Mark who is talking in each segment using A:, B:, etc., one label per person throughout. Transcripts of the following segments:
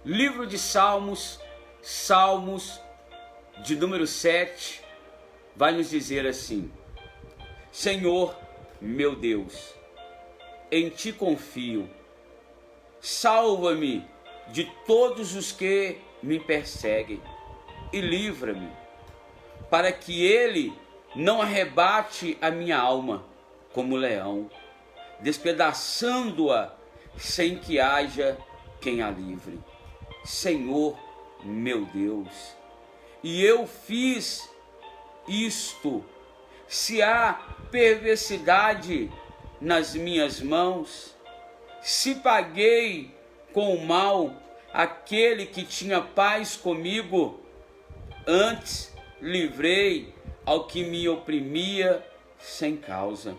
A: Livro de Salmos, Salmos de número 7, vai nos dizer assim: Senhor, meu Deus, em ti confio, salva-me de todos os que me perseguem e livra-me, para que ele não arrebate a minha alma como leão, despedaçando-a sem que haja quem a livre. Senhor, meu Deus, e eu fiz isto. Se há perversidade nas minhas mãos, se paguei com o mal aquele que tinha paz comigo, antes livrei ao que me oprimia sem causa.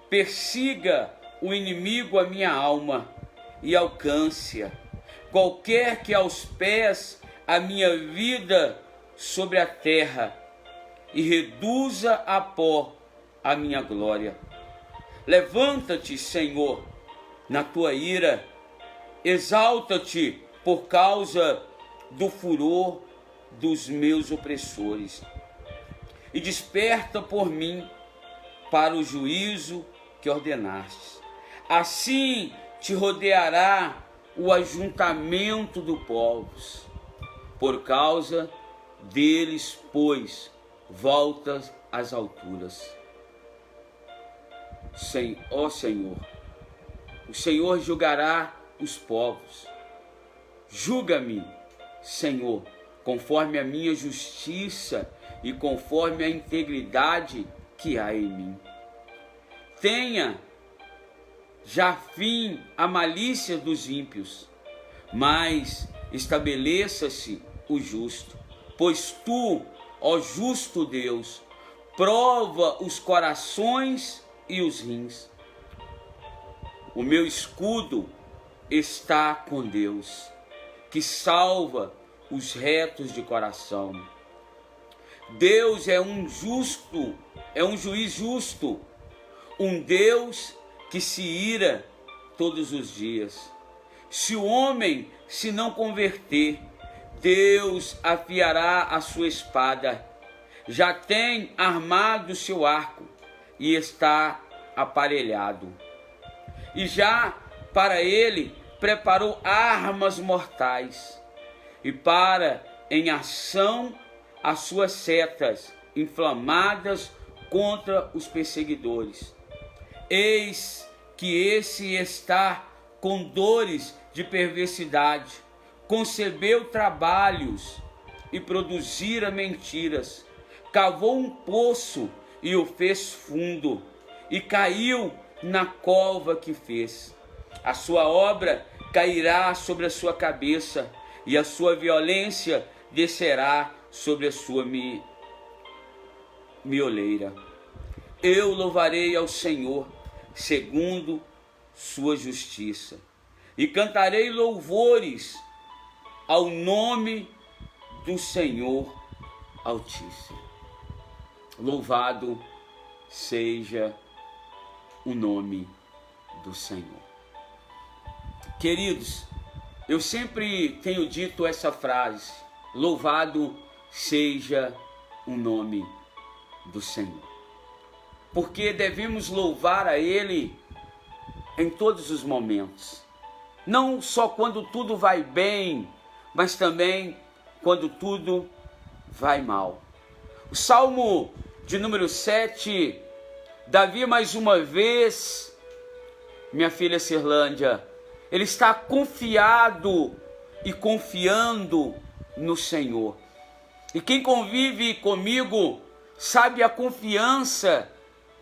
A: Persiga o inimigo a minha alma e alcance-a, qualquer que aos pés a minha vida sobre a terra, e reduza a pó a minha glória. Levanta-te, Senhor, na tua ira, exalta-te por causa do furor dos meus opressores, e desperta por mim para o juízo que ordenaste. Assim te rodeará o ajuntamento dos povos, por causa deles, pois, voltas às alturas. Ó Senhor, o Senhor julgará os povos. Julga-me, Senhor, conforme a minha justiça e conforme a integridade que há em mim. Tenha já fim a malícia dos ímpios, mas estabeleça-se o justo, pois tu, ó justo Deus, prova os corações e os rins. O meu escudo está com Deus, que salva os retos de coração. Deus é um juiz justo, um Deus que se ira todos os dias. Se o homem se não converter, Deus afiará a sua espada, já tem armado seu arco e está aparelhado. E já para ele preparou armas mortais, e para em ação as suas setas inflamadas contra os perseguidores. Eis que esse está com dores de perversidade, concebeu trabalhos e produzira mentiras, cavou um poço e o fez fundo, e caiu na cova que fez. A sua obra cairá sobre a sua cabeça, e a sua violência descerá sobre a sua mioleira. Eu louvarei ao Senhor segundo sua justiça, e cantarei louvores ao nome do Senhor Altíssimo. Louvado seja o nome do Senhor. Queridos, eu sempre tenho dito essa frase: louvado seja o nome do Senhor, porque devemos louvar a Ele em todos os momentos, não só quando tudo vai bem, mas também quando tudo vai mal. O Salmo de número 7, Davi mais uma vez, minha filha Cirlândia, ele está confiado e confiando no Senhor. E quem convive comigo sabe a confiança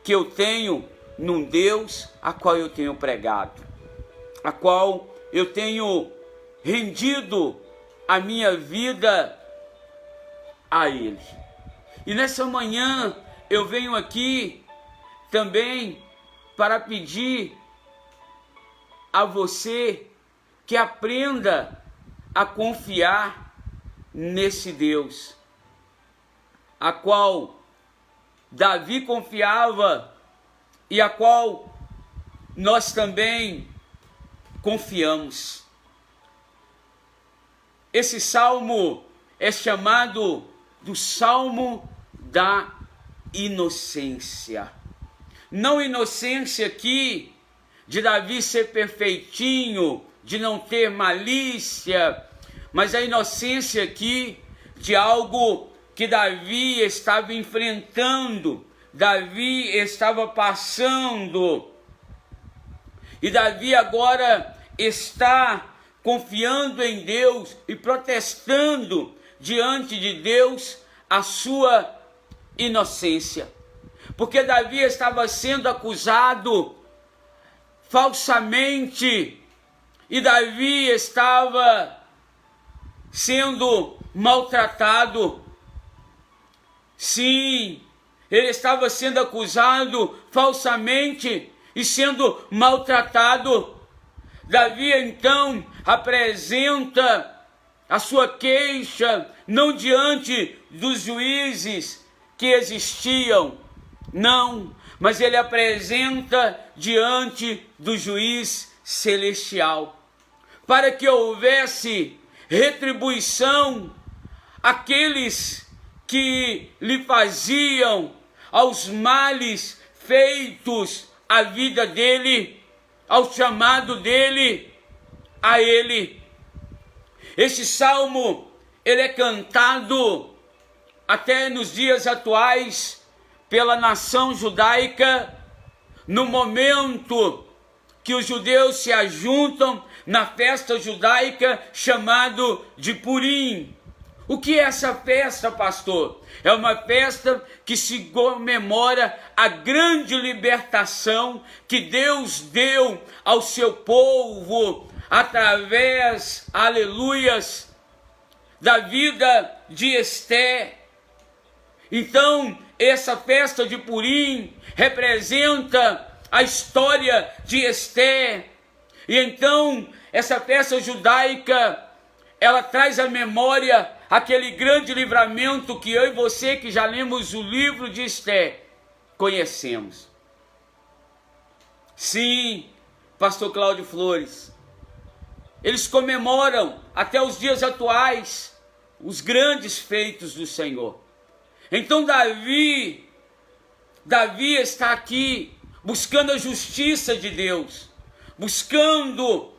A: que eu tenho num Deus a qual eu tenho pregado, a qual eu tenho rendido a minha vida a Ele. E nessa manhã eu venho aqui também para pedir a você que aprenda a confiar nesse Deus, a qual Davi confiava e a qual nós também confiamos. esse salmo é chamado do Salmo da inocência. Não inocência aqui de Davi ser perfeitinho, de não ter malícia, mas a inocência aqui de algo que Davi estava enfrentando, Davi estava passando. E Davi agora está confiando em Deus e protestando diante de Deus a sua inocência. Porque Davi estava sendo acusado falsamente e Davi estava sendo maltratado. Sim, ele estava sendo acusado falsamente e sendo maltratado. Davi então apresenta a sua queixa não diante dos juízes que existiam, não, mas ele apresenta diante do juiz celestial, para que houvesse retribuição àqueles que lhe faziam aos males feitos à vida dele, ao chamado dele, a ele. Este salmo, ele é cantado até nos dias atuais pela nação judaica, no momento que os judeus se ajuntam na festa judaica chamado de Purim. O que é essa festa, pastor? É uma festa que se comemora a grande libertação que Deus deu ao seu povo através, aleluias, da vida de Esté. Então, essa festa de Purim representa a história de Esté. E então, essa festa judaica, ela traz à memória aquele grande livramento que eu e você, que já lemos o livro de Esté, conhecemos. Sim, pastor Cláudio Flores, eles comemoram até os dias atuais os grandes feitos do Senhor. Então Davi está aqui buscando a justiça de Deus, buscando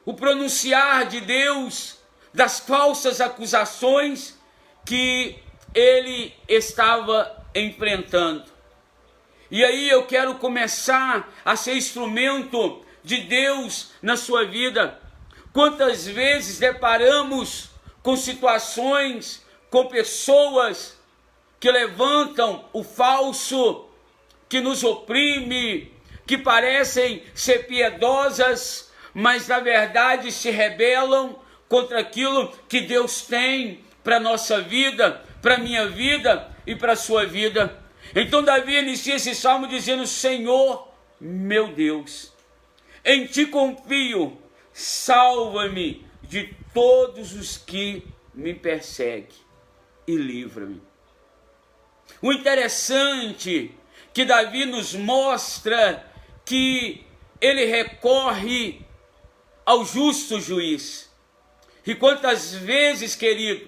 A: o pronunciar de Deus das falsas acusações que ele estava enfrentando. E aí eu quero começar a ser instrumento de Deus na sua vida. Quantas vezes deparamos com situações, com pessoas que levantam o falso, que nos oprime, que parecem ser piedosas, mas na verdade se rebelam contra aquilo que Deus tem para a nossa vida, para a minha vida e para a sua vida. Então Davi inicia esse salmo dizendo: Senhor, meu Deus, em ti confio, salva-me de todos os que me perseguem e livra-me. O interessante que Davi nos mostra que ele recorre ao justo juiz. E quantas vezes, querido,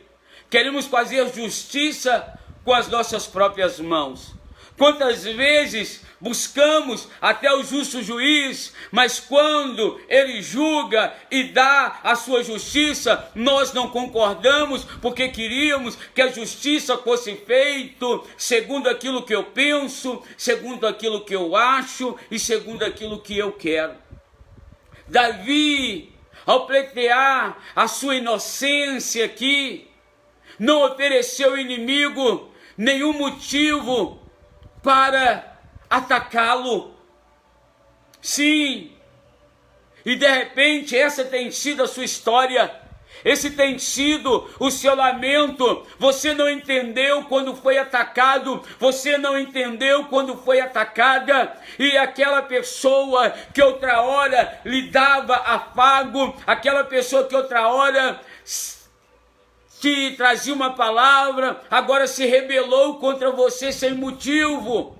A: queremos fazer justiça com as nossas próprias mãos? Quantas vezes buscamos até o justo juiz, mas quando ele julga e dá a sua justiça, nós não concordamos, porque queríamos que a justiça fosse feita segundo aquilo que eu penso, segundo aquilo que eu acho e segundo aquilo que eu quero. Davi, ao pleitear a sua inocência aqui, não ofereceu ao inimigo nenhum motivo para atacá-lo. Sim, e de repente essa tem sido a sua história, esse tem sido o seu lamento. Você não entendeu quando foi atacado, você não entendeu quando foi atacada, e aquela pessoa que outra hora lhe dava afago, aquela pessoa que outra hora te trazia uma palavra, agora se rebelou contra você sem motivo.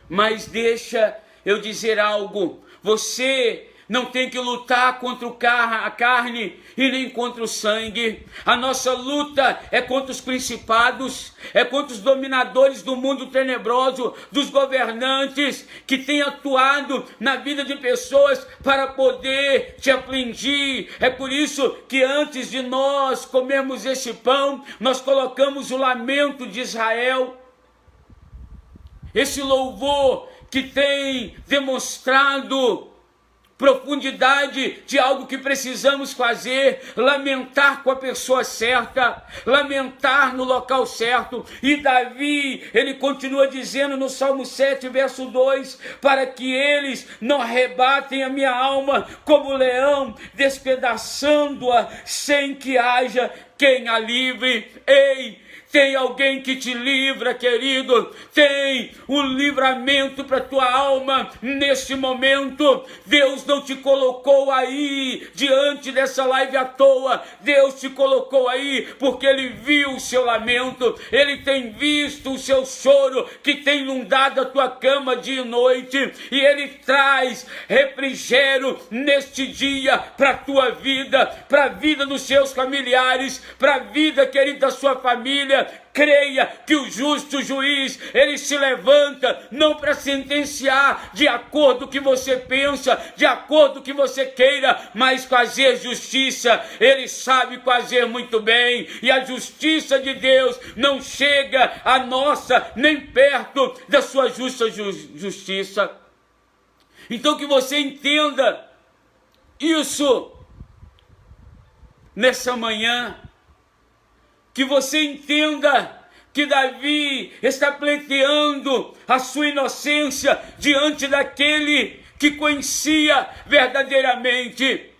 A: Mas deixa eu dizer algo, você não tem que lutar contra a carne e nem contra o sangue. A nossa luta é contra os principados, é contra os dominadores do mundo tenebroso, dos governantes que têm atuado na vida de pessoas para poder te afligir. É por isso que antes de nós comermos esse pão, nós colocamos o lamento de Israel. Esse louvor que tem demonstrado profundidade de algo que precisamos fazer, lamentar com a pessoa certa, lamentar no local certo. E Davi, ele continua dizendo no Salmo 7, verso 2, para que eles não arrebatem a minha alma como leão, despedaçando-a sem que haja quem a livre. Ei, tem alguém que te livra, querido. Tem um livramento para a tua alma neste momento. Deus não te colocou aí diante dessa live à toa. Deus te colocou aí porque Ele viu o seu lamento. Ele tem visto o seu choro que tem inundado a tua cama dia e noite. E Ele traz refrigério neste dia para a tua vida, para a vida dos seus familiares, para a vida, querida, da sua família. Creia que o justo juiz, ele se levanta não para sentenciar de acordo com o que você pensa, de acordo com o que você queira, mas fazer justiça. Ele sabe fazer muito bem, e a justiça de Deus não chega a nossa nem perto da sua justa justiça. Então que você entenda isso nessa manhã. Que você entenda que Davi está pleiteando a sua inocência diante daquele que conhecia verdadeiramente.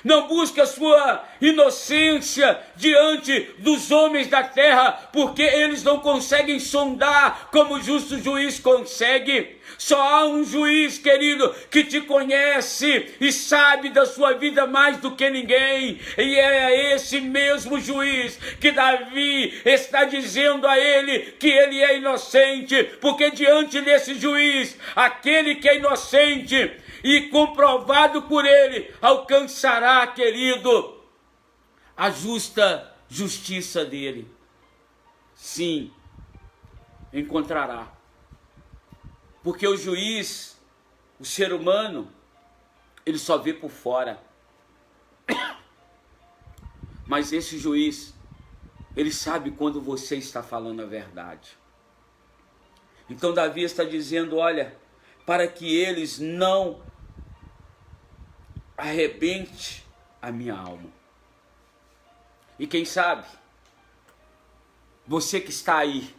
A: Não busque a sua inocência diante dos homens da terra, porque eles não conseguem sondar como o justo juiz consegue. Só há um juiz, querido, que te conhece e sabe da sua vida mais do que ninguém. E é esse mesmo juiz que Davi está dizendo a ele que ele é inocente, porque diante desse juiz, aquele que é inocente e comprovado por ele, alcançará, querido, a justa justiça dele. Sim, encontrará. Porque o juiz, o ser humano, ele só vê por fora. Mas esse juiz, ele sabe quando você está falando a verdade. Então Davi está dizendo, olha, para que eles não arrebente a minha alma. E quem sabe, você que está aí,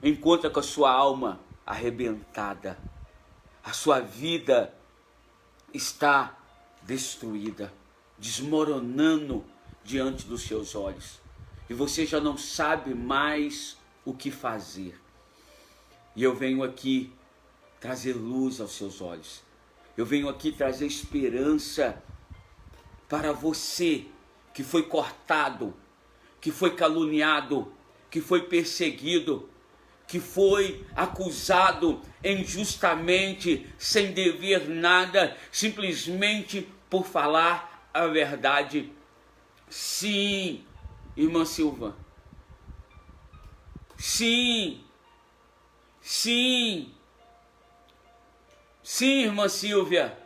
A: encontra com a sua alma arrebentada, a sua vida está destruída, desmoronando diante dos seus olhos, e você já não sabe mais o que fazer. E eu venho aqui trazer luz aos seus olhos. Eu venho aqui trazer esperança para você que foi cortado, que foi caluniado, que foi perseguido, que foi acusado injustamente, sem dever nada, simplesmente por falar a verdade. Sim, irmã Silva. Sim. Sim. Sim, irmã Silvia.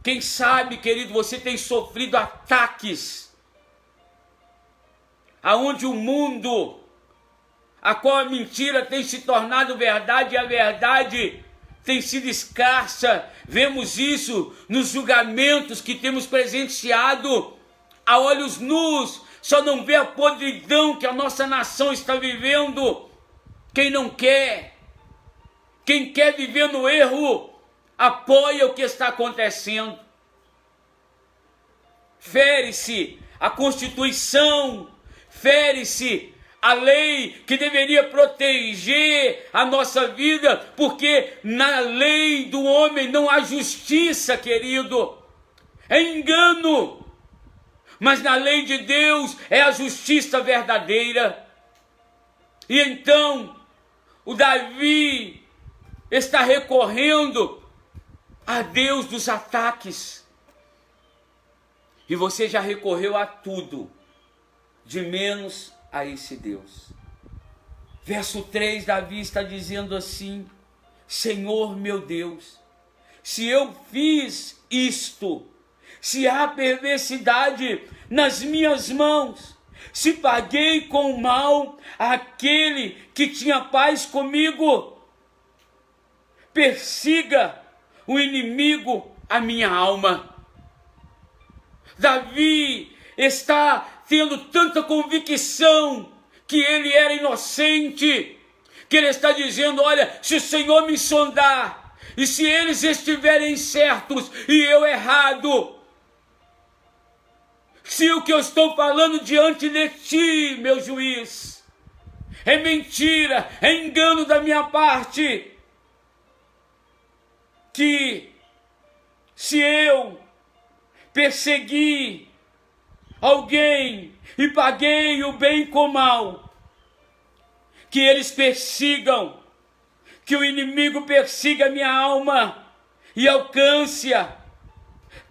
A: Quem sabe, querido, você tem sofrido ataques, aonde o mundo, a qual a mentira tem se tornado verdade e a verdade tem sido escassa. Vemos isso nos julgamentos que temos presenciado a olhos nus. Só não vê a podridão que a nossa nação está vivendo quem não quer. Quem quer viver no erro, apoia o que está acontecendo. Fere-se a Constituição, fere-se a lei que deveria proteger a nossa vida, porque na lei do homem não há justiça, querido. É engano. Mas na lei de Deus é a justiça verdadeira. E então, o Davi está recorrendo a Deus dos ataques. E você já recorreu a tudo, de menos a esse Deus. Verso 3, Davi está dizendo assim: Senhor meu Deus, se eu fiz isto, se há perversidade nas minhas mãos, se paguei com mal aquele que tinha paz comigo, persiga o inimigo a minha alma. Davi está tendo tanta convicção que ele era inocente, que ele está dizendo: olha, se o Senhor me sondar, e se eles estiverem certos e eu errado, se o que eu estou falando diante de ti, meu juiz, é mentira, é engano da minha parte, que se eu persegui alguém e paguei o bem com o mal, que eles persigam, que o inimigo persiga a minha alma e alcance-a,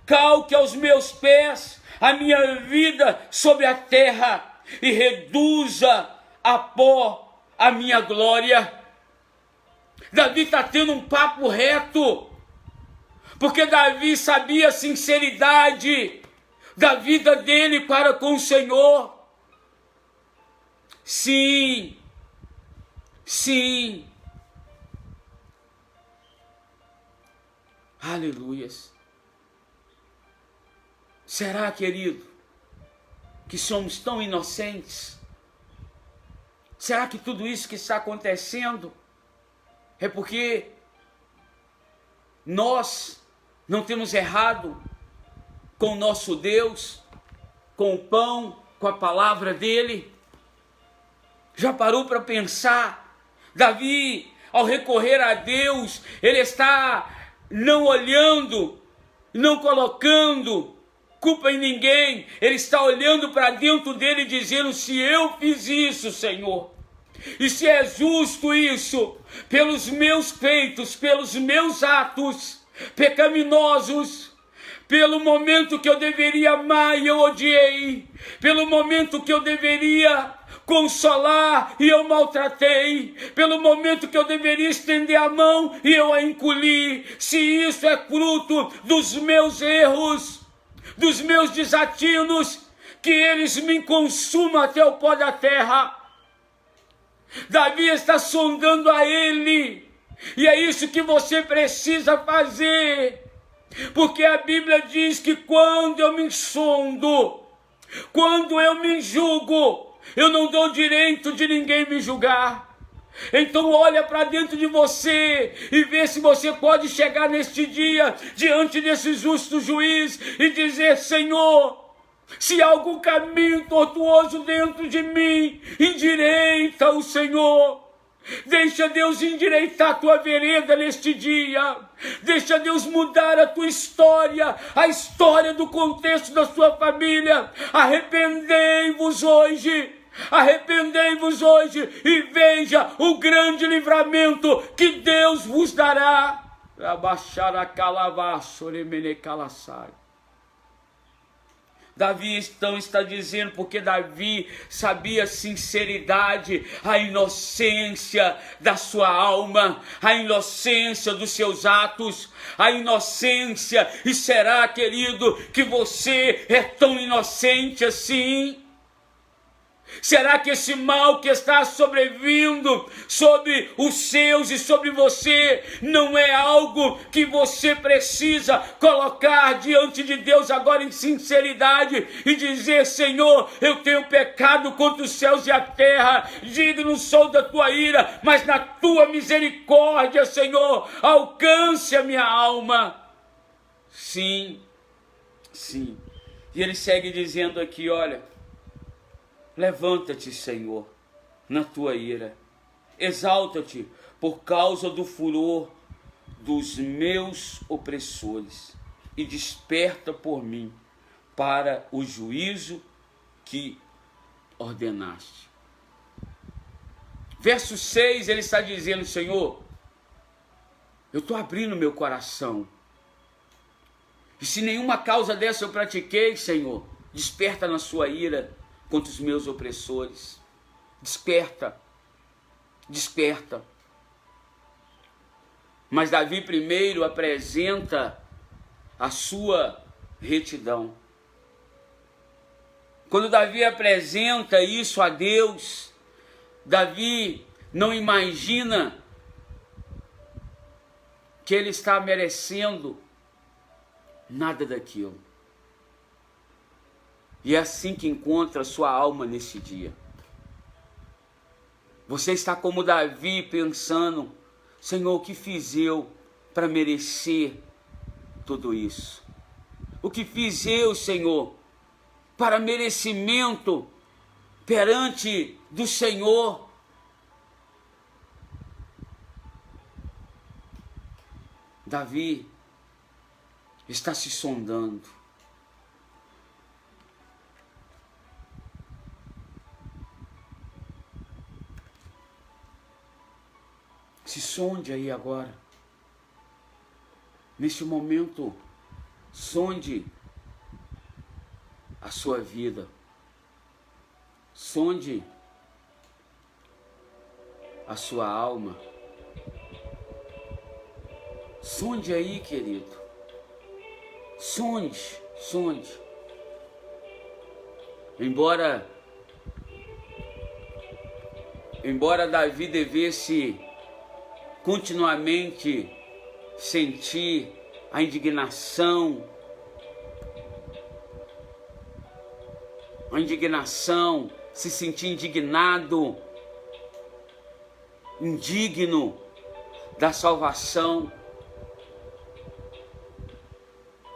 A: calque aos meus pés a minha vida sobre a terra e reduza a pó a minha glória. Davi está tendo um papo reto, porque Davi sabia a sinceridade da vida dele para com o Senhor. Sim, sim. Aleluias. Será, querido, que somos tão inocentes? Será que tudo isso que está acontecendo é porque nós não temos errado com o nosso Deus, com o pão, com a palavra dele? Já parou para pensar? Davi, ao recorrer a Deus, ele está não olhando, não colocando culpa em ninguém, ele está olhando para dentro dele e dizendo: se eu fiz isso, Senhor, e se é justo isso, pelos meus feitos, pelos meus atos pecaminosos, pelo momento que eu deveria amar e eu odiei, pelo momento que eu deveria consolar e eu maltratei, pelo momento que eu deveria estender a mão e eu a encolhi, se isso é fruto dos meus erros, dos meus desatinos, que eles me consumam até o pó da terra. Davi está sondando a ele, e é isso que você precisa fazer, porque a Bíblia diz que quando eu me sondo, quando eu me julgo, eu não dou direito de ninguém me julgar. Então olha para dentro de você e vê se você pode chegar neste dia diante desse justo juiz e dizer: Senhor, se há algum caminho tortuoso dentro de mim, endireita-o, Senhor. Deixa Deus endireitar a tua vereda neste dia. Deixa Deus mudar a tua história, a história do contexto da sua família. Arrependei-vos hoje. Arrependei-vos hoje e veja o grande livramento que Deus vos dará. Davi então está dizendo, porque Davi sabia a sinceridade, a inocência da sua alma, a inocência dos seus atos, a inocência. E será, querido, que você é tão inocente assim? Será que esse mal que está sobrevindo sobre os seus e sobre você não é algo que você precisa colocar diante de Deus agora em sinceridade e dizer: Senhor, eu tenho pecado contra os céus e a terra, digno sou da tua ira, mas na tua misericórdia, Senhor, alcance a minha alma. Sim, sim. E ele segue dizendo aqui, olha: levanta-te, Senhor, na tua ira, exalta-te por causa do furor dos meus opressores e desperta por mim para o juízo que ordenaste. Verso 6, ele está dizendo: Senhor, eu estou abrindo meu coração, E se nenhuma causa dessa eu pratiquei, Senhor, desperta na sua ira contra os meus opressores. Desperta. Desperta. Mas Davi primeiro apresenta a sua retidão. Quando Davi apresenta isso a Deus, Davi não imagina que ele está merecendo nada daquilo. E é assim que encontra a sua alma nesse dia. Você está como Davi pensando: Senhor, o que fiz eu para merecer tudo isso? O que fiz eu, Senhor, para merecimento perante do Senhor? Davi está se sondando. Se sonde aí agora. Neste momento, sonde a sua vida. Sonde a sua alma. Sonde aí, querido. Sonde, sonde. Embora Davi devesse continuamente sentir a indignação, se sentir indignado, indigno da salvação.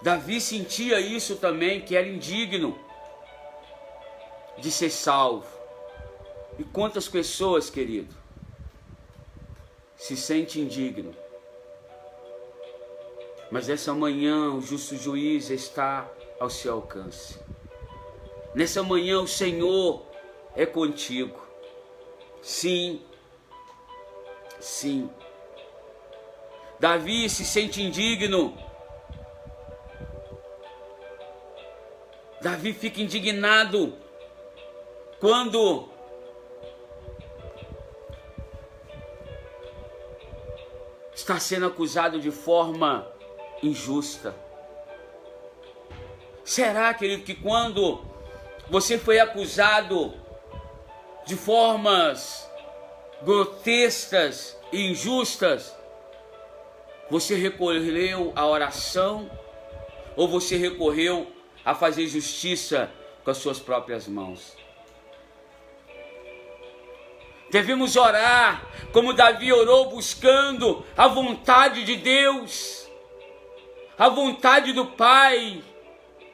A: Davi sentia isso também, que era indigno de ser salvo. E quantas pessoas, querido, se sente indigno? Mas essa manhã o justo juiz está ao seu alcance. Nessa manhã o Senhor é contigo. Sim, sim. Davi se sente indigno. Davi fica indignado quando está sendo acusado de forma injusta. Será, querido, que quando você foi acusado de formas grotescas e injustas, você recorreu à oração ou você recorreu a fazer justiça com as suas próprias mãos? Devemos orar como Davi orou, buscando a vontade de Deus, a vontade do Pai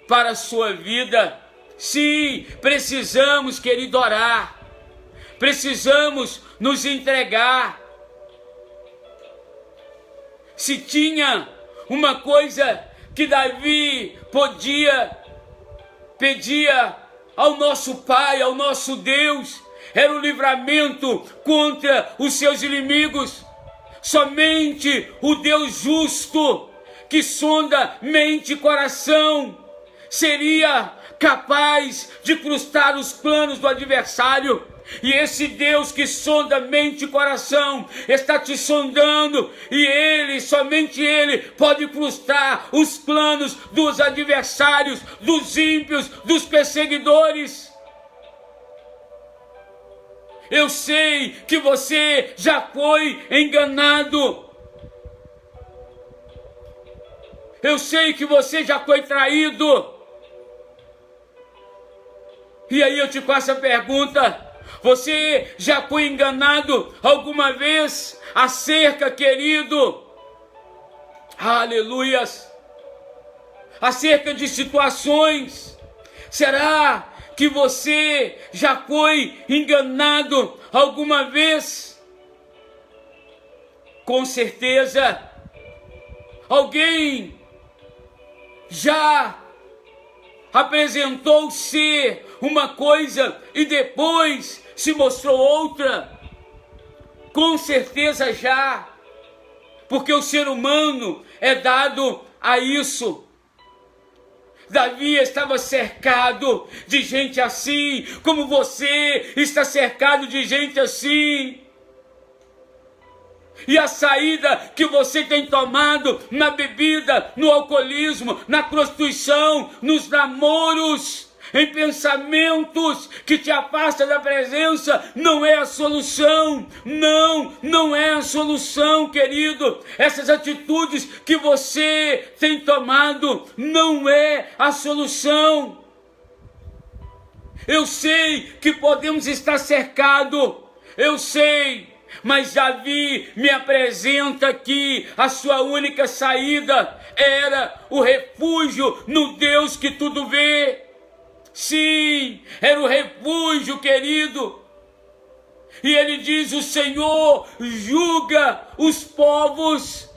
A: para a sua vida. Sim, precisamos, querido, orar. Precisamos nos entregar. Se tinha uma coisa que Davi pedia ao nosso Pai, ao nosso Deus, era o livramento contra os seus inimigos. Somente o Deus justo, que sonda mente e coração, seria capaz de frustrar os planos do adversário. E esse Deus que sonda mente e coração está te sondando, e Ele, somente Ele, pode frustrar os planos dos adversários, dos ímpios, dos perseguidores. Eu sei que você já foi enganado. Eu sei que você já foi traído. E aí eu te faço a pergunta: você já foi enganado alguma vez acerca, querido, aleluias, acerca de situações? Será que você já foi enganado alguma vez? Com certeza, alguém já apresentou ser uma coisa e depois se mostrou outra. Com certeza já, porque o ser humano é dado a isso. Davi estava cercado de gente assim, como você está cercado de gente assim. E a saída que você tem tomado na bebida, no alcoolismo, na prostituição, nos namoros, em pensamentos que te afastam da presença, não é a solução. Não é a solução, querido. Essas atitudes que você tem tomado não é a solução. Eu sei que podemos estar cercados, eu sei. Mas Davi me apresenta aqui a sua única saída era o refúgio no Deus que tudo vê. Sim, era o refúgio, querido. E ele diz: o Senhor julga os povos.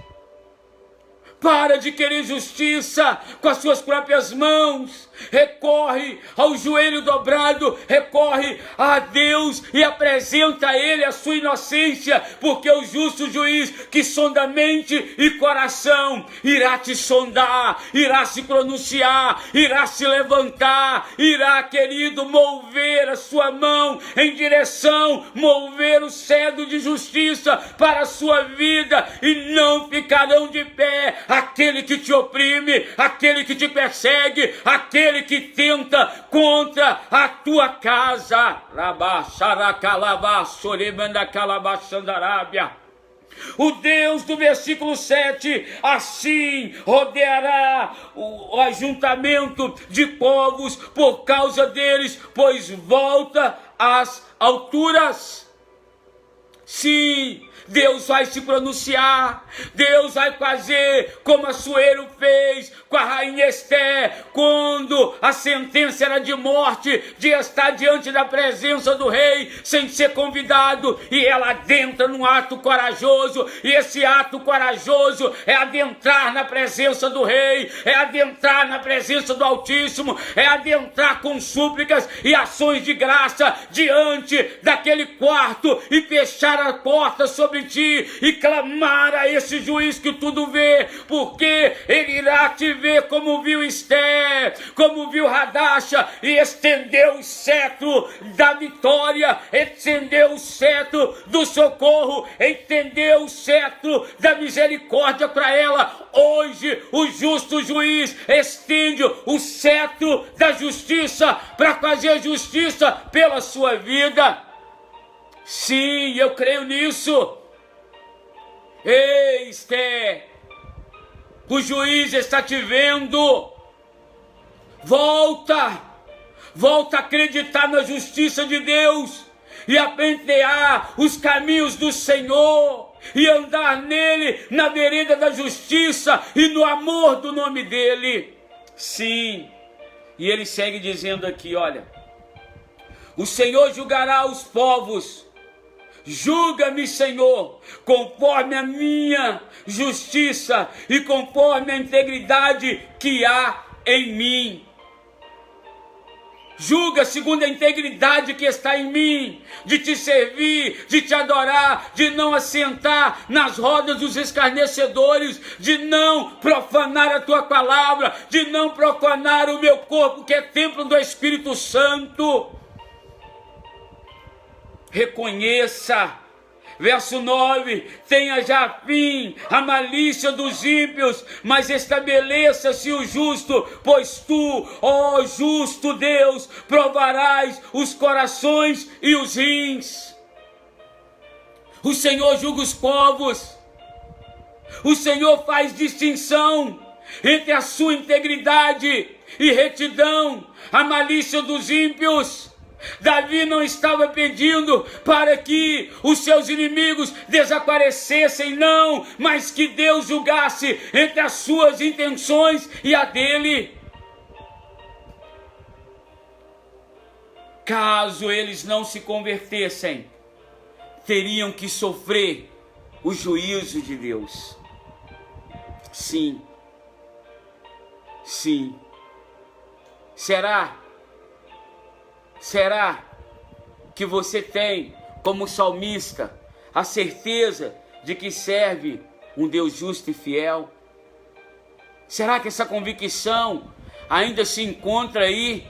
A: Para de querer justiça com as suas próprias mãos. Recorre ao joelho dobrado, recorre a Deus e apresenta a Ele a sua inocência, porque o justo juiz que sonda mente e coração irá te sondar, irá se pronunciar, irá se levantar, irá, querido, mover a sua mão em direção, mover o cedro de justiça para a sua vida, e não ficarão de pé aquele que te oprime, aquele que te persegue, aquele que tenta contra a tua casa. O Deus do versículo 7, assim rodeará o ajuntamento de povos por causa deles, pois volta às alturas. Sim, Deus vai se pronunciar, Deus vai fazer como Assuero fez com a rainha Esther, quando a sentença era de morte, de estar diante da presença do rei, sem ser convidado, e ela adentra num ato corajoso, e esse ato corajoso é adentrar na presença do rei, é adentrar na presença do Altíssimo, é adentrar com súplicas e ações de graça diante daquele quarto, e fechar a porta sobre ti e clamar a esse juiz que tudo vê, porque ele irá te ver como viu Esther, como viu Hadasha, e estendeu o cetro da vitória, estendeu o cetro do socorro, estendeu o cetro da misericórdia para ela. Hoje o justo juiz estende o cetro da justiça para fazer justiça pela sua vida. Sim, eu creio nisso. Ei, Esther, o juiz está te vendo. Volta a acreditar na justiça de Deus e aprender os caminhos do Senhor e andar nele, na vereda da justiça e no amor do nome dele. Sim, e ele segue dizendo aqui, olha: o Senhor julgará os povos. Julga-me, Senhor, conforme a minha justiça e conforme a integridade que há em mim. Julga segundo a integridade que está em mim, de te servir, de te adorar, de não assentar nas rodas dos escarnecedores, de não profanar a tua palavra, de não profanar o meu corpo, que é templo do Espírito Santo. Reconheça, verso 9, tenha já fim a malícia dos ímpios, mas estabeleça-se o justo, pois tu, ó justo Deus, provarás os corações e os rins. O Senhor julga os povos, o Senhor faz distinção entre a sua integridade e retidão, a malícia dos ímpios. Davi não estava pedindo para que os seus inimigos desaparecessem, não, mas que Deus julgasse entre as suas intenções e a dele. Caso eles não se convertessem, teriam que sofrer o juízo de Deus. Sim. Será que você tem, como salmista, a certeza de que serve um Deus justo e fiel? Será que essa convicção ainda se encontra aí.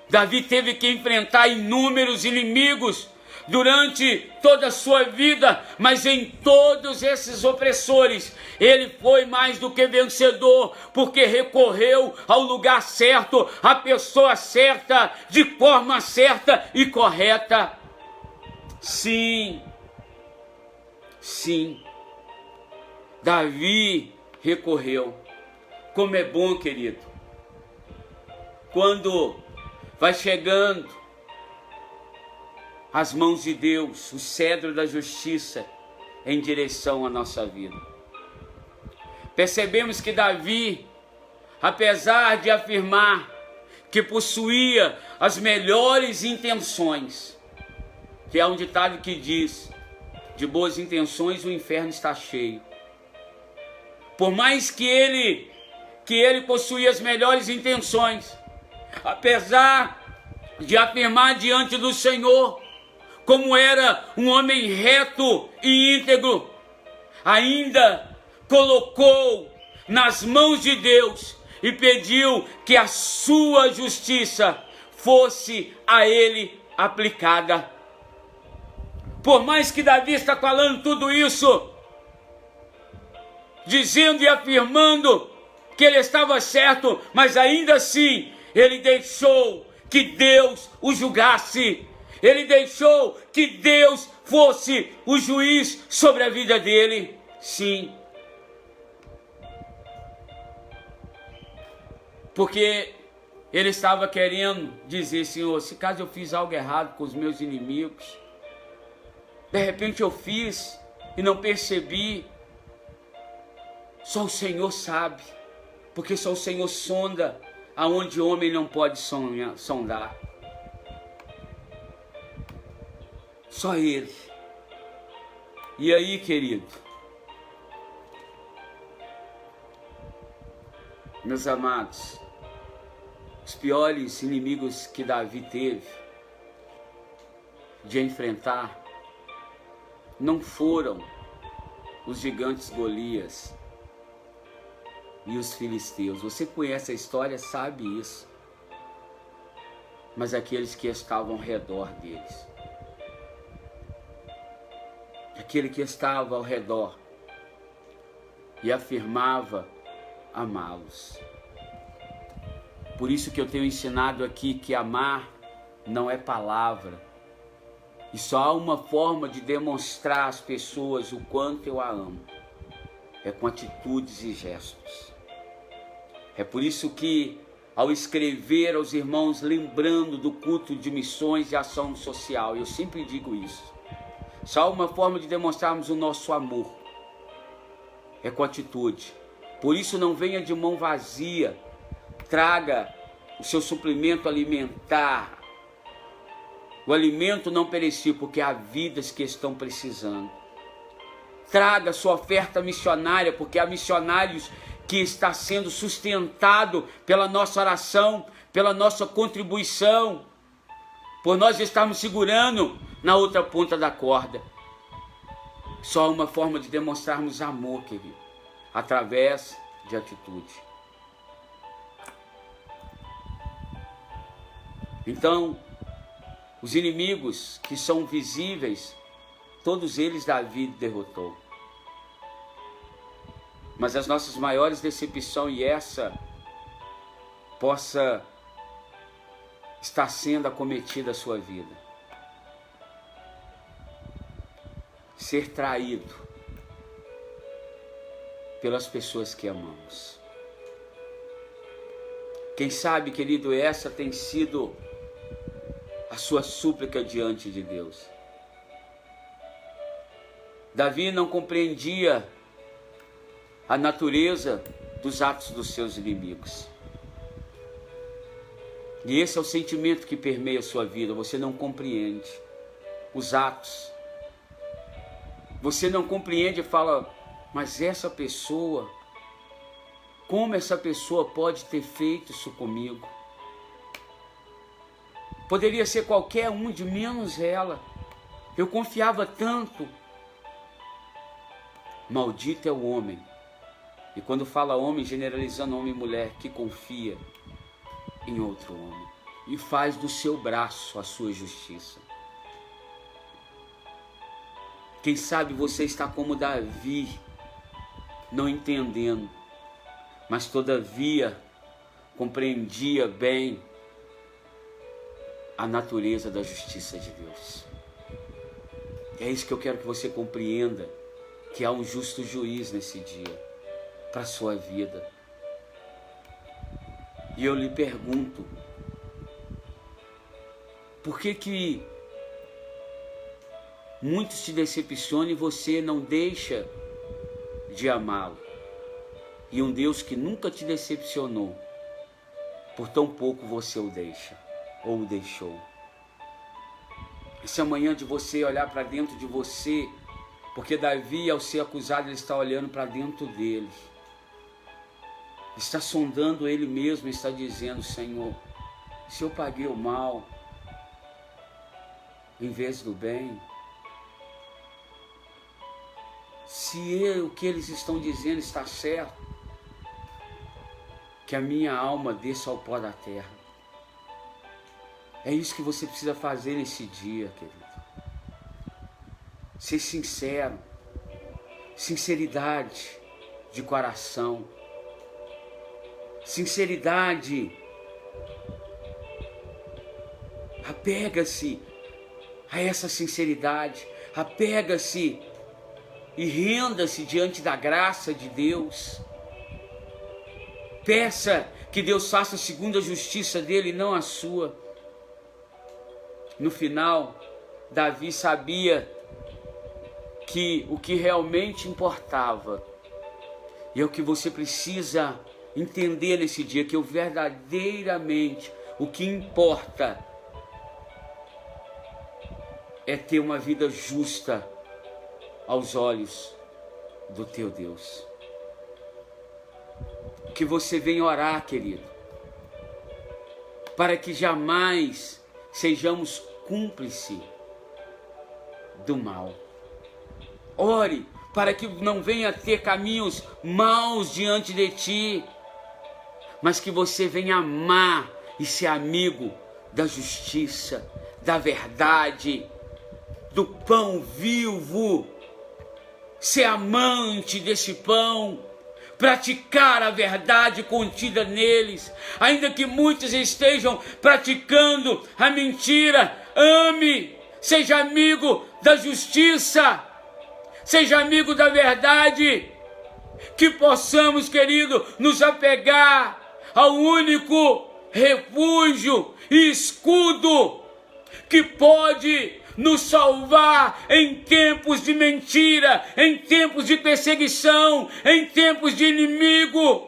A: Davi teve que enfrentar inúmeros inimigos durante toda a sua vida, mas em todos esses opressores, ele foi mais do que vencedor, porque recorreu ao lugar certo, à pessoa certa, de forma certa e correta. Sim, Davi recorreu. Como é bom, querido, quando vai chegando as mãos de Deus, o cedro da justiça, em direção à nossa vida. Percebemos que Davi, apesar de afirmar que possuía as melhores intenções, que é um ditado que diz: de boas intenções o inferno está cheio. Por mais que ele possuía as melhores intenções, apesar de afirmar diante do Senhor como era um homem reto e íntegro, ainda colocou nas mãos de Deus e pediu que a sua justiça fosse a ele aplicada. Por mais que Davi está falando tudo isso, dizendo e afirmando que ele estava certo, mas ainda assim ele deixou que Deus o julgasse. Ele deixou que Deus fosse o juiz sobre a vida dele. Sim. Porque ele estava querendo dizer: Senhor, se caso eu fiz algo errado com os meus inimigos, de repente eu fiz e não percebi, só o Senhor sabe, porque só o Senhor sonda aonde o homem não pode sondar. Só Ele. E aí, querido, meus amados, os piores inimigos que Davi teve de enfrentar não foram os gigantes Golias e os filisteus. Você conhece a história, sabe isso. Mas aqueles que estavam ao redor deles. Aquele que estava ao redor e afirmava amá-los. Por isso que eu tenho ensinado aqui que amar não é palavra. E só há uma forma de demonstrar às pessoas o quanto eu a amo. É com atitudes e gestos. É por isso que, ao escrever aos irmãos, lembrando do culto de missões e ação social, eu sempre digo isso. Só há uma forma de demonstrarmos o nosso amor. É com atitude. Por isso não venha de mão vazia. Traga o seu suplemento alimentar. O alimento não perecível, porque há vidas que estão precisando. Traga sua oferta missionária, porque há missionários que está sendo sustentado pela nossa oração, pela nossa contribuição, por nós estarmos segurando na outra ponta da corda. Só uma forma de demonstrarmos amor, querido, através de atitude. Então, os inimigos que são visíveis, todos eles Davi derrotou. Mas as nossas maiores decepções, e essa possa estar sendo acometida a sua vida. Ser traído pelas pessoas que amamos. Quem sabe, querido, essa tem sido a sua súplica diante de Deus. Davi não compreendia a natureza dos atos dos seus inimigos. E esse é o sentimento que permeia a sua vida. Você não compreende os atos. Você não compreende e fala: mas essa pessoa, como essa pessoa pode ter feito isso comigo? Poderia ser qualquer um de menos ela. Eu confiava tanto. Maldito é o homem E quando fala homem, generalizando homem e mulher, que confia em outro homem e faz do seu braço a sua justiça. Quem sabe você está como Davi, não entendendo, mas todavia compreendia bem a natureza da justiça de Deus. É isso que eu quero que você compreenda, que há um justo juiz nesse dia para a sua vida. E eu lhe pergunto, por que muitos te decepcionam e você não deixa de amá-lo? E um Deus que nunca te decepcionou, por tão pouco você o deixa, ou o deixou. Essa manhã de você olhar para dentro de você, porque Davi, ao ser acusado, ele está olhando para dentro dele. Está sondando ele mesmo, está dizendo: Senhor, se eu paguei o mal em vez do bem, se o que eles estão dizendo está certo, que a minha alma desça ao pó da terra. É isso que você precisa fazer nesse dia, querido. Ser sincero, sinceridade de coração, sinceridade. Apega-se a essa sinceridade, apega-se e renda-se diante da graça de Deus. Peça que Deus faça segundo a justiça dele e não a sua. No final, Davi sabia que o que realmente importava, e é o que você precisa entender nesse dia, que verdadeiramente o que importa é ter uma vida justa aos olhos do teu Deus. Que você venha orar, querido, para que jamais sejamos cúmplices do mal. Ore para que não venha ter caminhos maus diante de ti, mas que você venha amar e ser amigo da justiça, da verdade, do pão vivo, ser amante desse pão, praticar a verdade contida neles, ainda que muitos estejam praticando a mentira. Ame, seja amigo da justiça, seja amigo da verdade, que possamos, querido, nos apegar ao único refúgio e escudo que pode nos salvar em tempos de mentira, em tempos de perseguição, em tempos de inimigo.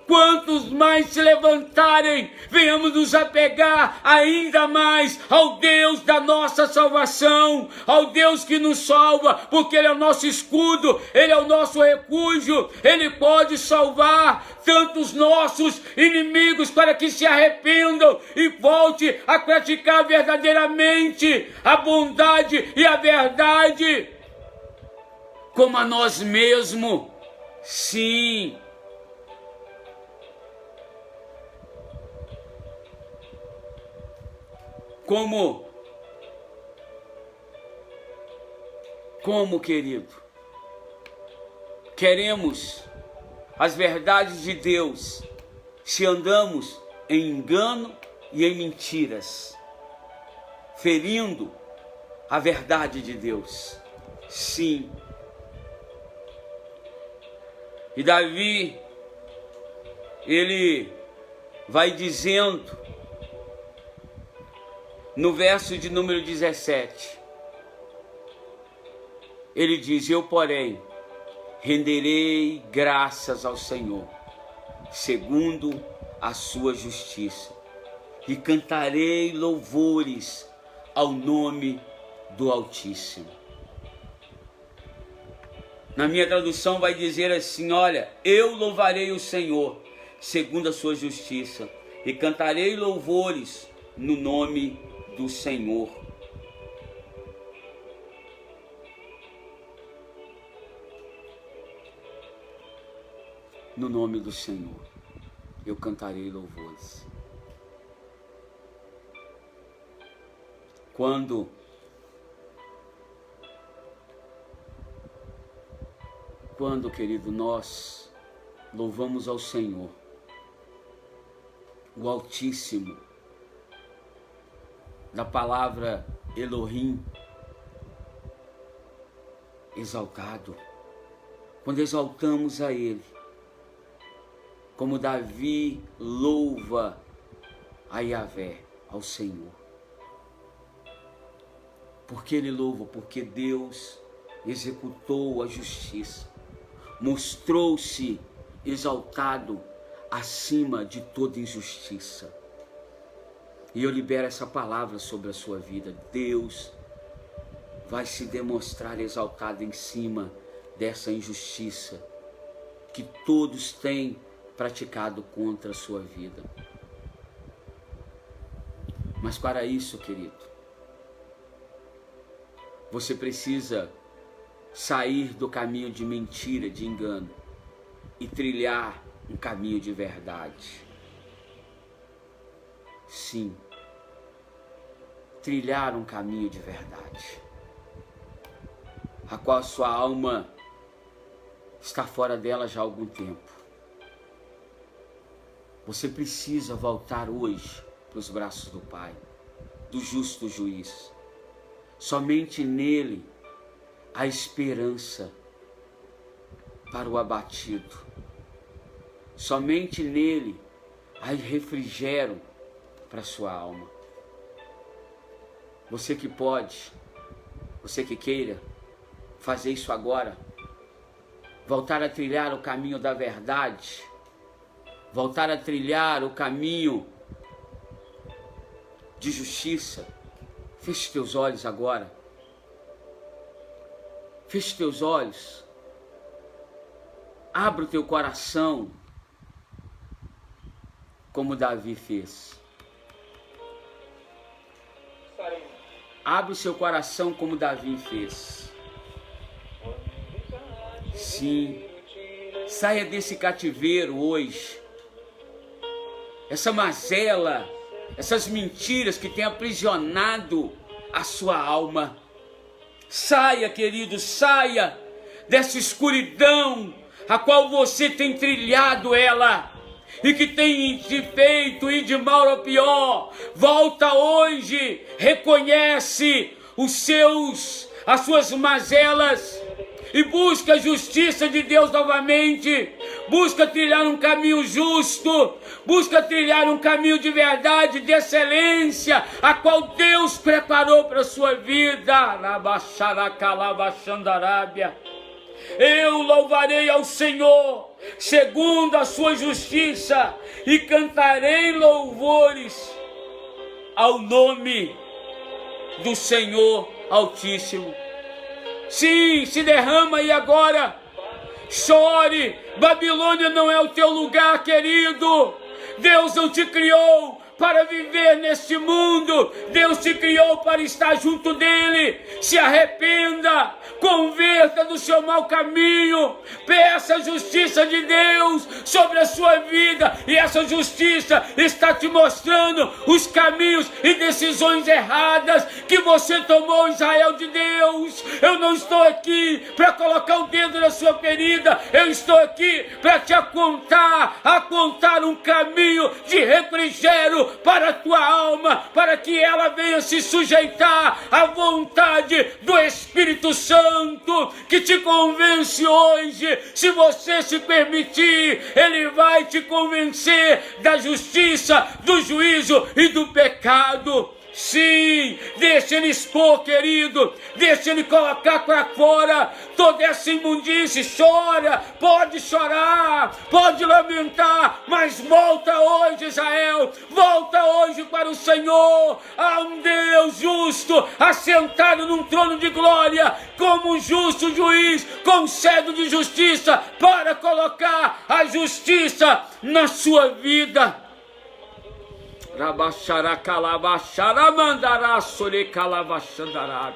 A: Quantos mais se levantarem, venhamos nos apegar ainda mais ao Deus da nossa salvação, ao Deus que nos salva, porque Ele é o nosso escudo, Ele é o nosso refúgio, Ele pode salvar tantos nossos inimigos para que se arrependam e volte a praticar verdadeiramente a bondade e a verdade, como a nós mesmos. Sim. Como, querido, queremos as verdades de Deus se andamos em engano e em mentiras, ferindo a verdade de Deus? Sim. E Davi, ele vai dizendo no verso de número 17, ele diz: eu, porém, renderei graças ao Senhor, segundo a sua justiça, e cantarei louvores ao nome do Altíssimo. Na minha tradução vai dizer assim: olha, eu louvarei o Senhor, segundo a sua justiça, e cantarei louvores no nome do Senhor. no nome do Senhor. Eu cantarei louvores. Quando querido, nós louvamos ao Senhor, o Altíssimo, da palavra Elohim, exaltado, quando exaltamos a Ele, como Davi louva a Yahvé, ao Senhor. Porque ele louva? Porque Deus executou a justiça, mostrou-se exaltado acima de toda injustiça. E eu libero essa palavra sobre a sua vida. Deus vai se demonstrar exaltado em cima dessa injustiça que todos têm praticado contra a sua vida. Mas para isso, querido, você precisa sair do caminho de mentira, de engano, e trilhar um caminho de verdade. Sim, trilhar um caminho de verdade, a qual a sua alma está fora dela já há algum tempo. Você precisa voltar hoje para os braços do Pai, do justo juiz. Somente nele há esperança para o abatido. Somente nele há refrigério para a sua alma. Você que pode, você que queira fazer isso agora, voltar a trilhar o caminho da verdade, voltar a trilhar o caminho de justiça. Feche teus olhos agora. Feche teus olhos. Abra o teu coração, como Davi fez. Abre o seu coração como Davi fez. Sim. Saia desse cativeiro hoje. Essa mazela, essas mentiras que têm aprisionado a sua alma. Saia, querido, saia dessa escuridão a qual você tem trilhado ela e que tem te feito ir de mal ao pior. Volta hoje, reconhece as suas mazelas e busca a justiça de Deus novamente. Busca trilhar um caminho justo, busca trilhar um caminho de verdade, de excelência, a qual Deus preparou para a sua vida. Eu louvarei ao Senhor segundo a sua justiça e cantarei louvores ao nome do Senhor Altíssimo. Sim, se derrama aí agora. Chore. Babilônia não é o teu lugar, querido. Deus não te criou para viver neste mundo. Deus te criou para estar junto dele. Se arrependa, converta do seu mau caminho, peça a justiça de Deus sobre a sua vida, e essa justiça está te mostrando os caminhos e decisões erradas que você tomou, Israel de Deus. Eu não estou aqui para colocar o dedo na sua ferida, eu estou aqui para te apontar um caminho de refrigério para a tua alma, para que ela venha se sujeitar à vontade do Espírito Santo, que te convence hoje. Se você se permitir, ele vai te convencer da justiça, do juízo e do pecado. Sim, deixa ele expor, querido, deixa ele colocar para fora toda essa imundície. Chora, pode chorar, pode lamentar, mas volta hoje, Israel, volta hoje para o Senhor. Há um Deus justo, assentado num trono de glória, como um justo juiz, com cetro de justiça, para colocar a justiça na sua vida. Rabaxará calavaxará mandará sole calavaxandará.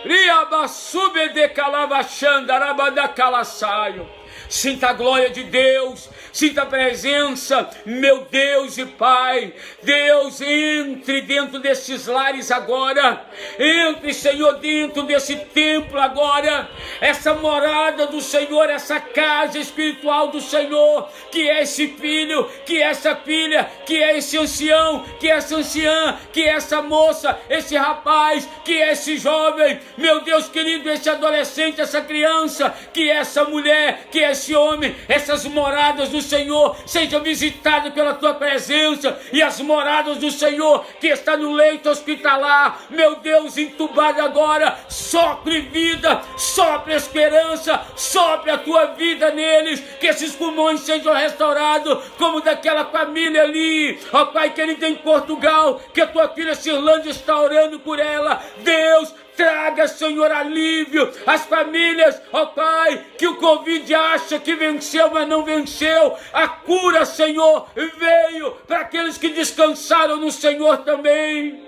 A: Riabassube de calavaxandará banda calaçaio. Sinta a glória de Deus, sinta a presença, meu Deus e Pai. Deus, entre dentro desses lares agora, entre, Senhor, dentro desse templo agora, essa morada do Senhor, essa casa espiritual do Senhor, que é esse filho, que é essa filha, que é esse ancião, que é essa anciã, que é essa moça, esse rapaz, que é esse jovem, meu Deus querido, esse adolescente, essa criança, que é essa mulher, que é esse homem, essas moradas do Senhor, seja visitada pela tua presença, e as moradas do Senhor, que está no leito hospitalar, meu Deus, entubado agora, sopre vida, sopre esperança, sopre a tua vida neles, que esses pulmões sejam restaurados, como daquela família ali, ó Pai querido, em Portugal, que a tua filha Cirlândia está orando por ela. Deus, traga, Senhor, alívio às famílias, ó Pai, que o Covid acha que venceu, mas não venceu. A cura, Senhor, veio para aqueles que descansaram no Senhor também.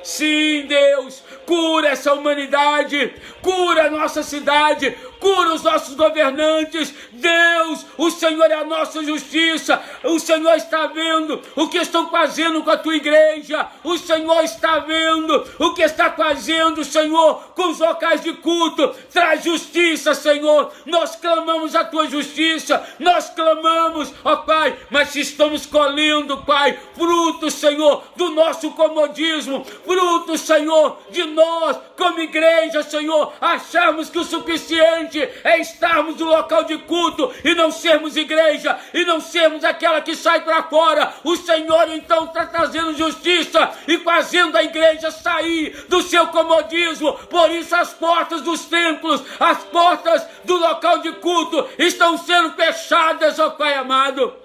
A: Sim, Deus, cura essa humanidade, cura a nossa cidade, cura os nossos governantes. Deus, o Senhor é a nossa justiça. O Senhor está vendo o que estão fazendo com a tua igreja. O Senhor está vendo o que está fazendo, Senhor, com os locais de culto. Traz justiça, Senhor. Nós clamamos a tua justiça, nós clamamos, ó Pai, mas se estamos colhendo, Pai, frutos, Senhor, do nosso comodismo, frutos, Senhor, de nós, como igreja, Senhor, acharmos que o suficiente é estarmos no local de culto e não sermos igreja, e não sermos aquela que sai para fora. O Senhor então está trazendo justiça e fazendo a igreja sair do seu comodismo. Por isso as portas dos templos, as portas do local de culto estão sendo fechadas, ó Pai amado.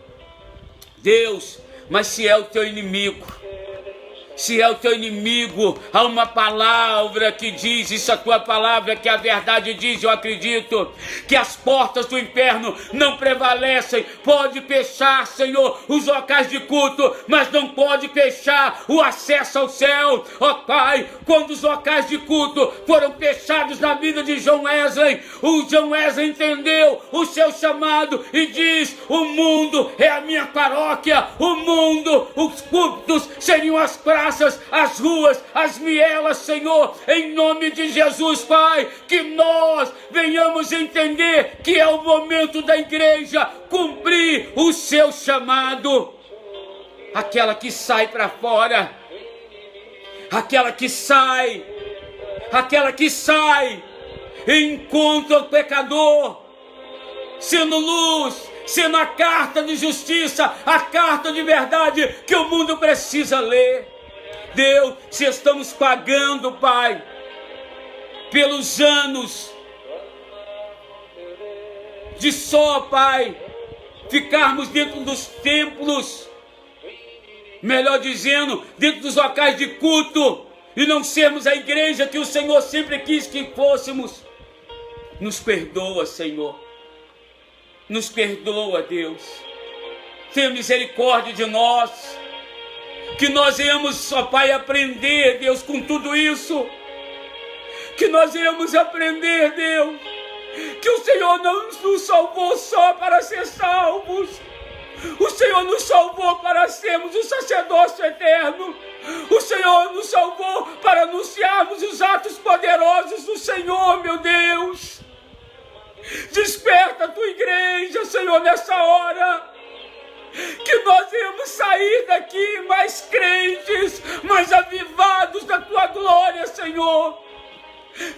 A: Deus, mas se é o teu inimigo, se é o teu inimigo, há uma palavra que diz, isso a tua palavra, que a verdade diz, eu acredito, que as portas do inferno não prevalecem. Pode fechar, Senhor, os locais de culto, mas não pode fechar o acesso ao céu. Ó Pai, quando os locais de culto foram fechados na vida de John Wesley, o John Wesley entendeu o seu chamado e diz: o mundo é a minha paróquia, o mundo, os cultos seriam as praças, as ruas, as vielas, Senhor, em nome de Jesus, Pai, que nós venhamos entender que é o momento da igreja cumprir o seu chamado. Aquela que sai para fora, aquela que sai e encontra o pecador, sendo luz, sendo a carta de justiça, a carta de verdade que o mundo precisa ler. Deus, se estamos pagando, Pai, pelos anos de só, Pai, ficarmos dentro dos templos, melhor dizendo, dentro dos locais de culto, e não sermos a igreja que o Senhor sempre quis que fôssemos, nos perdoa, Senhor. Nos perdoa, Deus. Tenha misericórdia de nós. Que nós iremos, ó Pai, aprender, Deus, com tudo isso. Que nós iremos aprender, Deus, que o Senhor não nos salvou só para ser salvos. O Senhor nos salvou para sermos o sacerdócio eterno. O Senhor nos salvou para anunciarmos os atos poderosos do Senhor, meu Deus. Desperta a tua igreja, Senhor, nessa hora. Que nós iremos sair daqui mais crentes, mais avivados da tua glória, Senhor.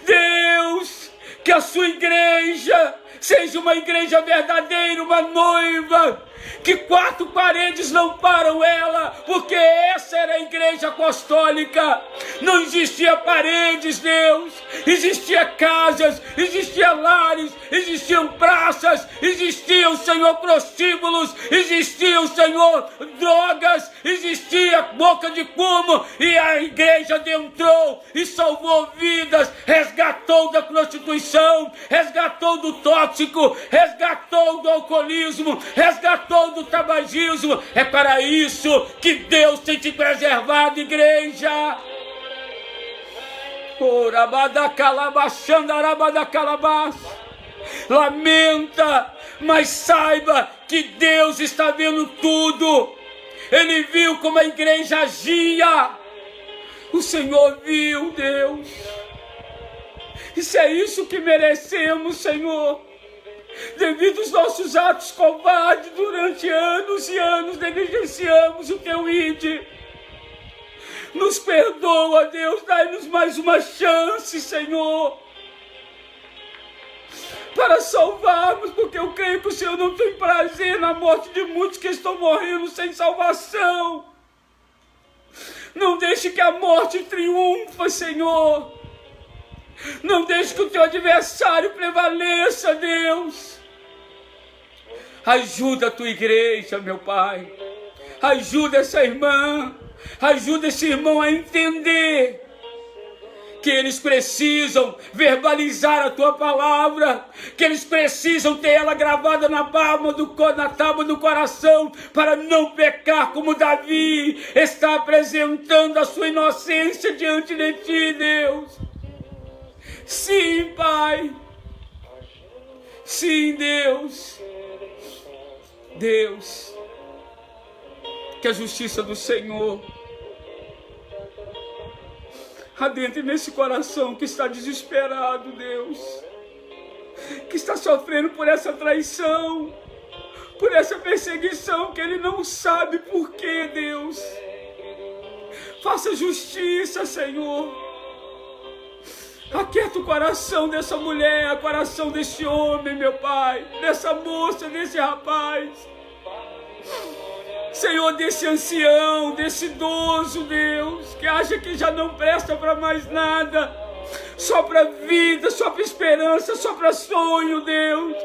A: Deus, que a sua igreja seja uma igreja verdadeira, uma noiva, que quatro paredes não param ela, porque essa era a igreja apostólica. Não existia paredes, Deus, existia casas, existia lares, existiam praças, existiam, Senhor, prostíbulos, existiam, Senhor, drogas, existia boca de fumo, e a igreja adentrou e salvou vidas, resgatou da prostituição, resgatou do tóxico, resgatou do alcoolismo, resgatou do tabagismo. É para isso que Deus tem te preservado, igreja. Lamenta, mas saiba que Deus está vendo tudo. Ele viu como a igreja agia. O Senhor viu, Deus. Isso é isso que merecemos, Senhor. Devido aos nossos atos covardes, durante anos e anos negligenciamos o Teu ID. Nos perdoa, Deus, dai-nos mais uma chance, Senhor, para salvarmos, porque eu creio que o Senhor não tem prazer na morte de muitos que estão morrendo sem salvação. Não deixe que a morte triunfe, Senhor. Não deixe que o Teu adversário prevaleça, Deus. Ajuda a Tua igreja, meu Pai. Ajuda essa irmã. Ajuda esse irmão a entender que eles precisam verbalizar a Tua palavra, que eles precisam ter ela gravada na tábua do coração, para não pecar como Davi está apresentando a sua inocência diante de Ti, Deus. Sim, Pai. Sim, Deus. Deus, que a justiça do Senhor adentre nesse coração que está desesperado, Deus, que está sofrendo por essa traição, por essa perseguição que ele não sabe por quê, Deus. Faça justiça, Senhor. Aquieta o coração dessa mulher, o coração desse homem, meu Pai, dessa moça, desse rapaz. Senhor, desse ancião, desse idoso, Deus, que acha que já não presta para mais nada, só para vida, só para esperança, só para sonho, Deus.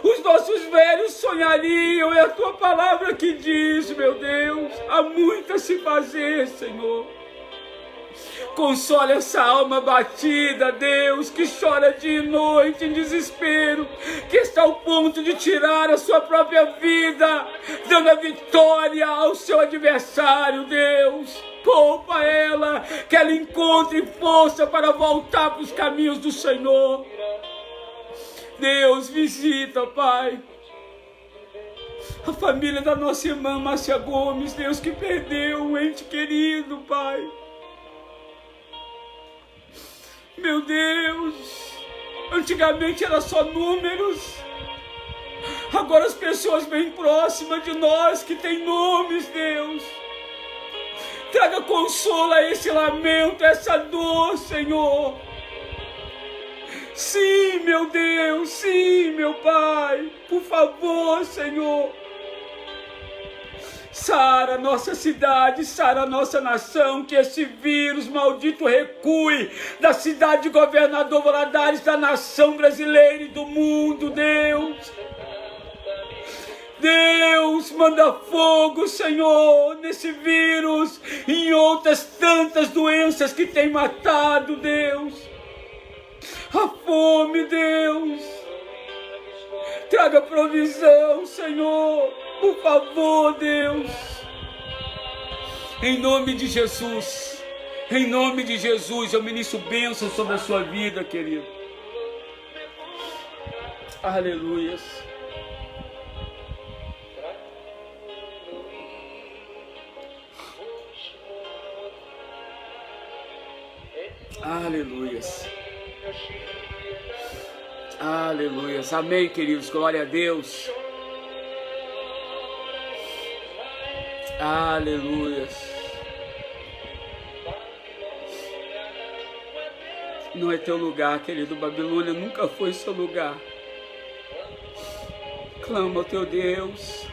A: Os nossos velhos sonhariam, é a Tua palavra que diz, meu Deus, há muito a se fazer, Senhor. Console essa alma batida, Deus, que chora dia e noite em desespero, que está ao ponto de tirar a sua própria vida, dando a vitória ao seu adversário, Deus. Poupa ela, que ela encontre força para voltar para os caminhos do Senhor. Deus, visita, Pai, a família da nossa irmã Márcia Gomes, Deus, que perdeu um ente querido, Pai. Meu Deus, antigamente era só números, agora as pessoas bem próximas de nós que têm nomes, Deus. Traga consolo a esse lamento, a essa dor, Senhor. Sim, meu Deus, sim, meu Pai, por favor, Senhor. Sara nossa cidade, sara nossa nação, que esse vírus maldito recue da cidade de Governador Valadares, da nação brasileira e do mundo, Deus. Deus, manda fogo, Senhor, nesse vírus e em outras tantas doenças que tem matado, Deus. A fome, Deus. Traga provisão, Senhor. Por favor, Deus, em nome de Jesus, eu ministro bênção sobre a sua vida, querido. Aleluias. Aleluias. Aleluias. Amém, queridos. Glória a Deus. Aleluias. Não é teu lugar, querido. Babilônia nunca foi seu lugar. Clama ao teu Deus.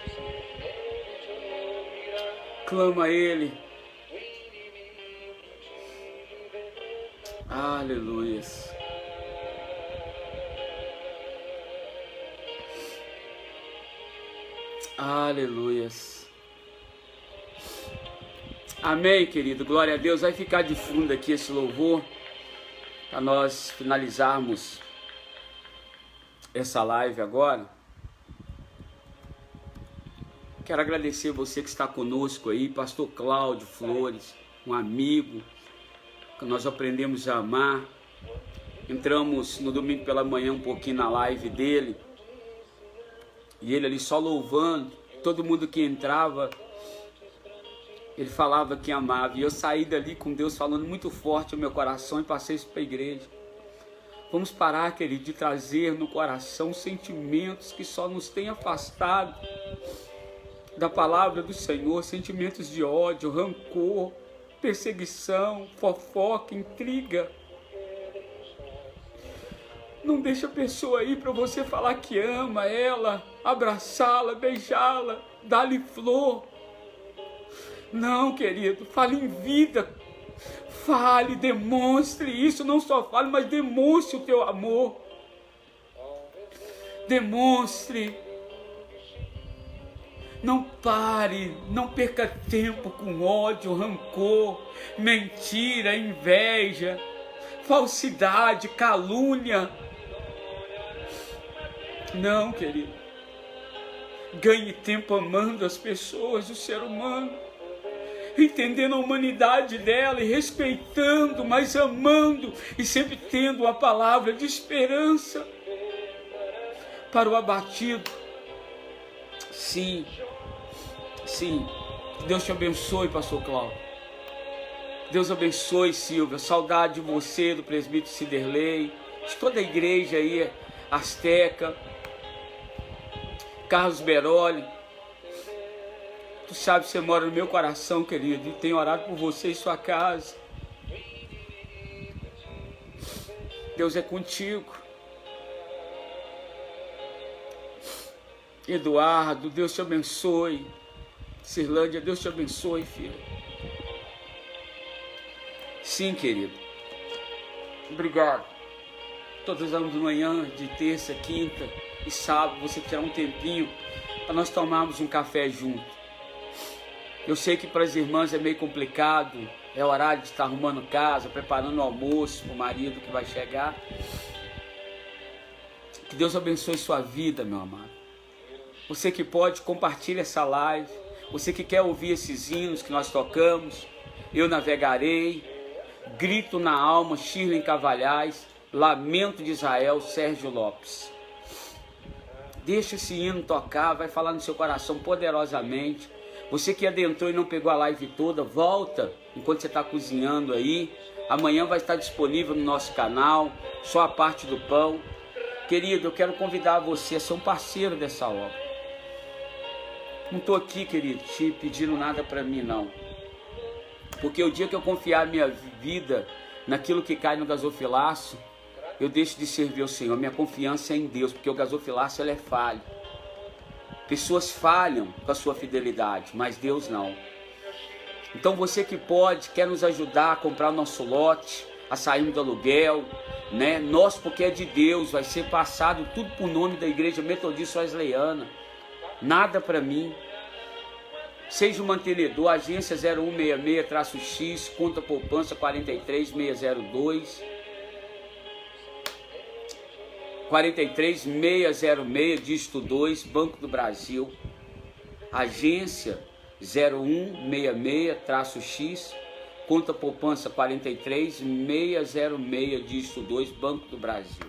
A: Clama a Ele. Aleluias. Aleluias. Amém, querido. Glória a Deus. Vai ficar de fundo aqui esse louvor para nós finalizarmos essa live agora. Quero agradecer você que está conosco aí, pastor Cláudio Flores, um amigo que nós aprendemos a amar. Entramos no domingo pela manhã um pouquinho na live dele E ele ali só louvando, todo mundo que entrava, ele falava que amava. E eu saí dali com Deus falando muito forte no meu coração e passei isso para a igreja. Vamos parar, querido, de trazer no coração sentimentos que só nos têm afastado da palavra do Senhor, sentimentos de ódio, rancor, perseguição, fofoca, intriga. Não deixa a pessoa aí para você falar que ama ela, abraçá-la, beijá-la, dar-lhe flor. Não, querido, fale em vida. Fale, demonstre isso, não só fale, mas demonstre o teu amor. Demonstre. Não pare, não perca tempo com ódio, rancor, mentira, inveja, falsidade, calúnia. Não, querido. Ganhe tempo amando as pessoas, o ser humano, entendendo a humanidade dela e respeitando, mas amando e sempre tendo uma palavra de esperança para o abatido. Sim, sim. Deus te abençoe, pastor Cláudio. Deus abençoe, Silvia. Saudade de você, do presbítero Ciderley, de toda a igreja aí, Azteca, Carlos Beroli. Tu sabe que você mora no meu coração, querido, e tenho orado por você e sua casa. Deus é contigo. Eduardo, Deus te abençoe. Cirlândia, Deus te abençoe, filho. Sim, querido. Obrigado. Todos os anos de manhã, de terça, quinta e sábado, você tirar um tempinho para nós tomarmos um café junto. Eu sei que para as irmãs é meio complicado, é horário de estar arrumando casa, preparando o almoço para o marido que vai chegar. Que Deus abençoe sua vida, meu amado. Você que pode, compartilhe essa live. Você que quer ouvir esses hinos que nós tocamos, Eu Navegarei, Grito na Alma, Shirley Cavalhais, Lamento de Israel, Sérgio Lopes. Deixa esse hino tocar, vai falar no seu coração poderosamente. Você que adentrou e não pegou a live toda, volta enquanto você está cozinhando aí. Amanhã vai estar disponível no nosso canal, só a parte do pão. Querido, eu quero convidar você a ser um parceiro dessa obra. Não estou aqui, querido, te pedindo nada para mim, não. Porque o dia que eu confiar minha vida naquilo que cai no gasofilaço, eu deixo de servir ao Senhor. Minha confiança é em Deus, porque o gasofilaço ele é falho. Pessoas falham com a sua fidelidade, mas Deus não. Então você que pode, quer nos ajudar a comprar o nosso lote, a sairmos do aluguel, né? Nosso, porque é de Deus, vai ser passado tudo por nome da Igreja Metodista Wesleyana. Nada para mim. Seja o mantenedor, agência 0166-X, conta poupança 43602, 43606, dígito 2, Banco do Brasil. Agência 0166-X, conta poupança 43606, dígito 2, Banco do Brasil.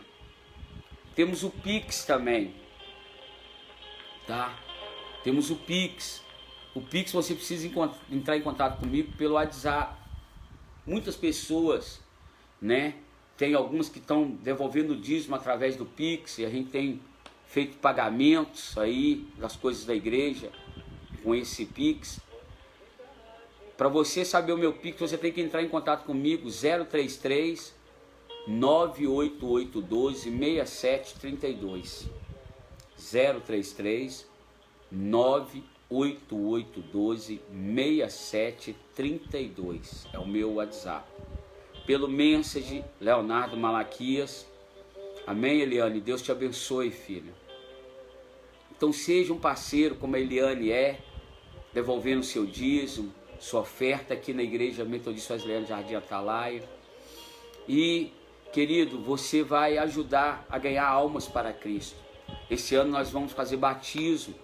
A: Temos o Pix também, tá? Temos o Pix. O Pix você precisa entrar em contato comigo pelo WhatsApp. Muitas pessoas, né? Tem algumas que estão devolvendo o dízimo através do Pix, e a gente tem feito pagamentos aí das coisas da igreja com esse Pix. Para você saber o meu Pix, você tem que entrar em contato comigo, 033 98812 6732. 033 98812 6732. É o meu WhatsApp. Pelo Message, Leonardo Malaquias. Amém, Eliane? Deus te abençoe, filho. Então seja um parceiro como a Eliane é, devolvendo seu dízimo, sua oferta aqui na Igreja Metodista Wesleyana Jardim Atalaia. E, querido, você vai ajudar a ganhar almas para Cristo. Esse ano nós vamos fazer batismo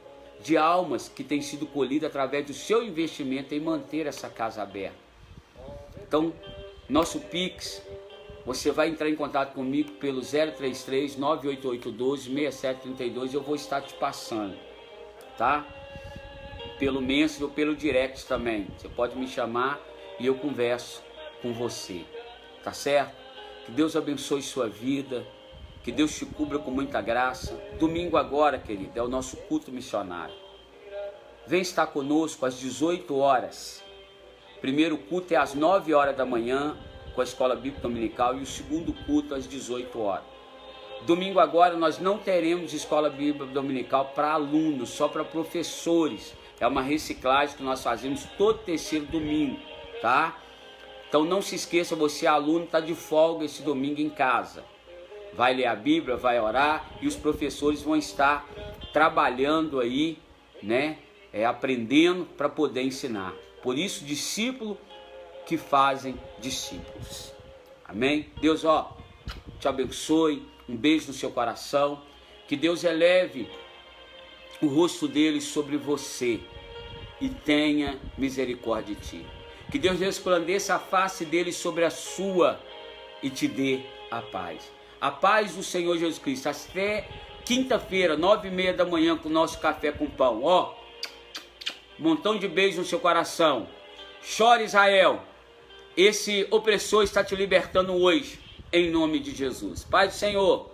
A: de almas que têm sido colhidas através do seu investimento em manter essa casa aberta. Então, nosso Pix você vai entrar em contato comigo pelo 033 988 12 6732. Eu vou estar te passando, tá? Pelo Messenger ou pelo direct também. Você pode me chamar e eu converso com você, tá certo? Que Deus abençoe sua vida, que Deus te cubra com muita graça. Domingo agora, querido, é o nosso culto missionário. Vem estar conosco às 18 horas. Primeiro culto é às 9 horas da manhã, com a Escola Bíblica Dominical, e o segundo culto às 18 horas. Domingo agora nós não teremos Escola Bíblica Dominical para alunos, só para professores. É uma reciclagem que nós fazemos todo terceiro domingo, tá? Então não se esqueça, você aluno está de folga esse domingo em casa. Vai ler a Bíblia, vai orar, e os professores vão estar trabalhando aí, né? Aprendendo para poder ensinar. Por isso, discípulo que fazem discípulos. Amém? Deus, te abençoe. Um beijo no seu coração. Que Deus eleve o rosto dele sobre você e tenha misericórdia de ti. Que Deus resplandeça a face dele sobre a sua e te dê a paz. A paz do Senhor Jesus Cristo. Até quinta-feira, 9h30 da manhã, com o nosso café com pão. Montão de beijo no seu coração. Chora, Israel. Esse opressor está te libertando hoje, em nome de Jesus. Pai do Senhor,